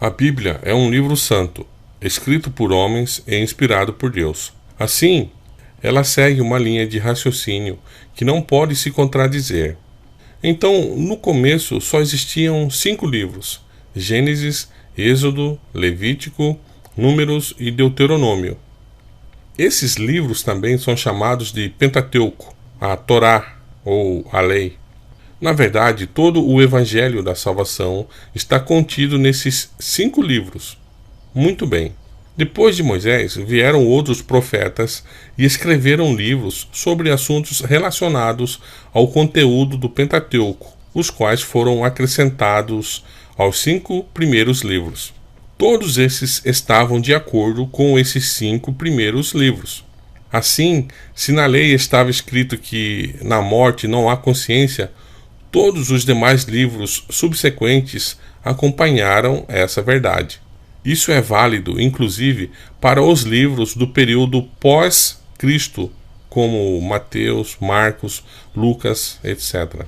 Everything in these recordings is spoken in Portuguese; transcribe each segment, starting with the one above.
A Bíblia é um livro santo, escrito por homens e inspirado por Deus. Assim, ela segue uma linha de raciocínio que não pode se contradizer. Então, no começo só existiam 5 livros: Gênesis, Êxodo, Levítico, Números e Deuteronômio. Esses livros também são chamados de Pentateuco, a Torá ou a Lei. Na verdade, todo o Evangelho da Salvação está contido nesses 5 livros. Muito bem. Depois de Moisés, vieram outros profetas e escreveram livros sobre assuntos relacionados ao conteúdo do Pentateuco, os quais foram acrescentados aos 5 primeiros livros. Todos esses estavam de acordo com esses 5 primeiros livros. Assim, se na lei estava escrito que na morte não há consciência, todos os demais livros subsequentes acompanharam essa verdade. Isso é válido, inclusive, para os livros do período pós-Cristo, como Mateus, Marcos, Lucas, etc.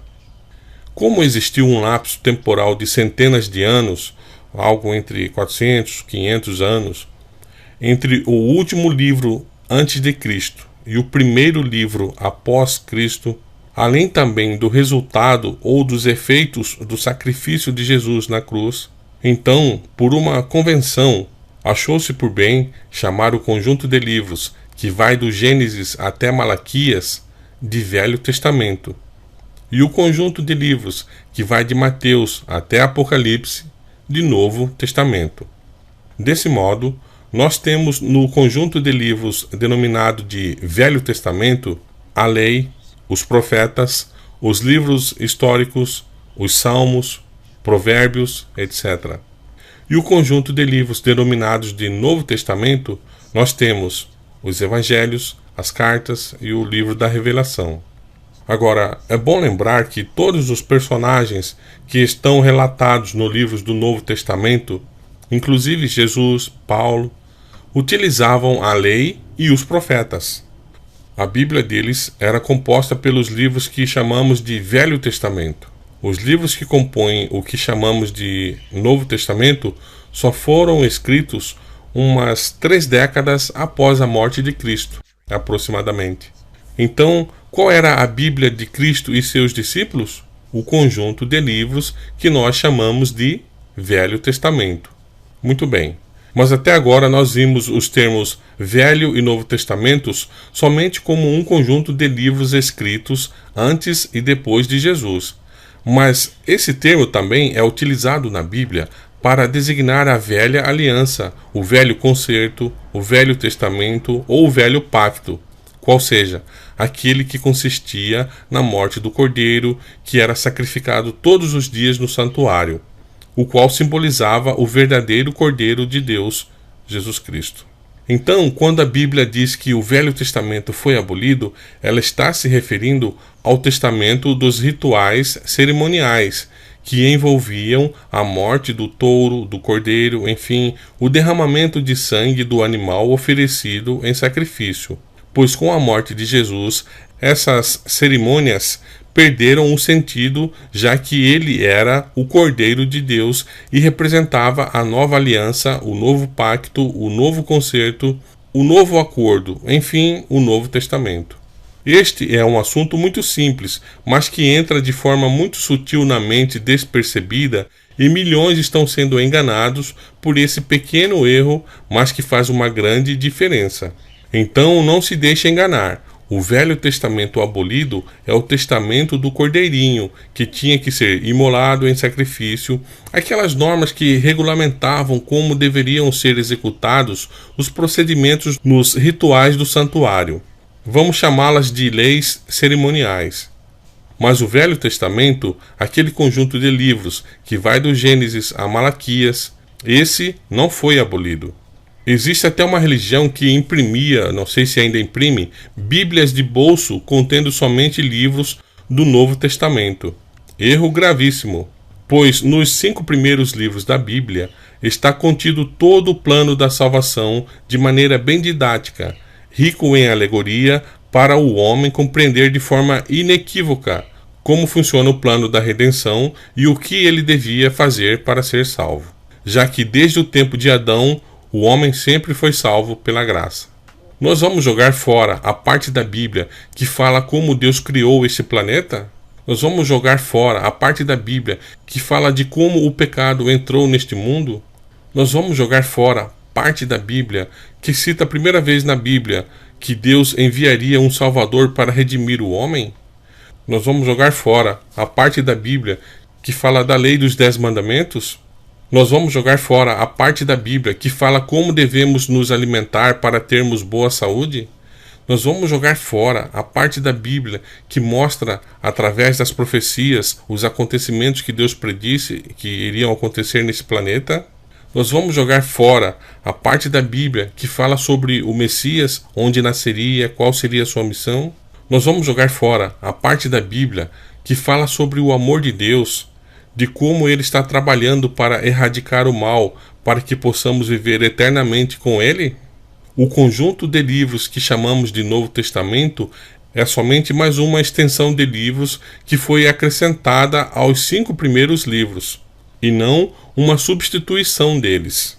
Como existiu um lapso temporal de centenas de anos, algo entre 400 e 500 anos, entre o último livro antes de Cristo e o primeiro livro após Cristo, além também do resultado ou dos efeitos do sacrifício de Jesus na cruz, então, por uma convenção, achou-se por bem chamar o conjunto de livros que vai do Gênesis até Malaquias de Velho Testamento, e o conjunto de livros que vai de Mateus até Apocalipse de Novo Testamento. Desse modo, nós temos no conjunto de livros denominado de Velho Testamento a Lei, os Profetas, os livros históricos, os Salmos, Provérbios, etc. E o conjunto de livros denominados de Novo Testamento, nós temos os Evangelhos, as Cartas e o livro da Revelação. Agora, é bom lembrar que todos os personagens que estão relatados nos livros do Novo Testamento, inclusive Jesus, Paulo, utilizavam a lei e os profetas. A Bíblia deles era composta pelos livros que chamamos de Velho Testamento. Os livros que compõem o que chamamos de Novo Testamento só foram escritos umas 3 décadas após a morte de Cristo, aproximadamente. Então, qual era a Bíblia de Cristo e seus discípulos? O conjunto de livros que nós chamamos de Velho Testamento. Muito bem. Mas até agora nós vimos os termos Velho e Novo Testamentos somente como um conjunto de livros escritos antes e depois de Jesus. Mas esse termo também é utilizado na Bíblia para designar a Velha Aliança, o Velho Concerto, o Velho Testamento ou o Velho Pacto, qual seja, aquele que consistia na morte do Cordeiro, que era sacrificado todos os dias no santuário, o qual simbolizava o verdadeiro Cordeiro de Deus, Jesus Cristo. Então, quando a Bíblia diz que o Velho Testamento foi abolido, ela está se referindo ao testamento dos rituais cerimoniais, que envolviam a morte do touro, do cordeiro, enfim, o derramamento de sangue do animal oferecido em sacrifício. Pois com a morte de Jesus, essas cerimônias perderam o sentido, já que ele era o Cordeiro de Deus e representava a nova aliança, o novo pacto, o novo concerto, o novo acordo, enfim, o Novo Testamento. Este é um assunto muito simples, mas que entra de forma muito sutil na mente despercebida, e milhões estão sendo enganados por esse pequeno erro, mas que faz uma grande diferença. Então não se deixe enganar. O Velho Testamento abolido é o testamento do Cordeirinho, que tinha que ser imolado em sacrifício, aquelas normas que regulamentavam como deveriam ser executados os procedimentos nos rituais do santuário. Vamos chamá-las de leis cerimoniais. Mas o Velho Testamento, aquele conjunto de livros que vai do Gênesis a Malaquias, esse não foi abolido. Existe até uma religião que imprimia, não sei se ainda imprime, bíblias de bolso contendo somente livros do Novo Testamento. Erro gravíssimo, pois nos 5 primeiros livros da Bíblia está contido todo o plano da salvação de maneira bem didática, rico em alegoria para o homem compreender de forma inequívoca como funciona o plano da redenção e o que ele devia fazer para ser salvo. já que desde o tempo de Adão, o homem sempre foi salvo pela graça. Nós vamos jogar fora a parte da Bíblia que fala como Deus criou esse planeta? Nós vamos jogar fora a parte da Bíblia que fala de como o pecado entrou neste mundo? Nós vamos jogar fora parte da Bíblia que cita a primeira vez na Bíblia que Deus enviaria um Salvador para redimir o homem? Nós vamos jogar fora a parte da Bíblia que fala da lei dos 10 mandamentos? Nós vamos jogar fora a parte da Bíblia que fala como devemos nos alimentar para termos boa saúde? Nós vamos jogar fora a parte da Bíblia que mostra, através das profecias, os acontecimentos que Deus predisse que iriam acontecer nesse planeta? Nós vamos jogar fora a parte da Bíblia que fala sobre o Messias, onde nasceria, qual seria a sua missão? Nós vamos jogar fora a parte da Bíblia que fala sobre o amor de Deus, de como Ele está trabalhando para erradicar o mal, para que possamos viver eternamente com Ele? O conjunto de livros que chamamos de Novo Testamento é somente mais uma extensão de livros que foi acrescentada aos 5 primeiros livros, e não uma substituição deles.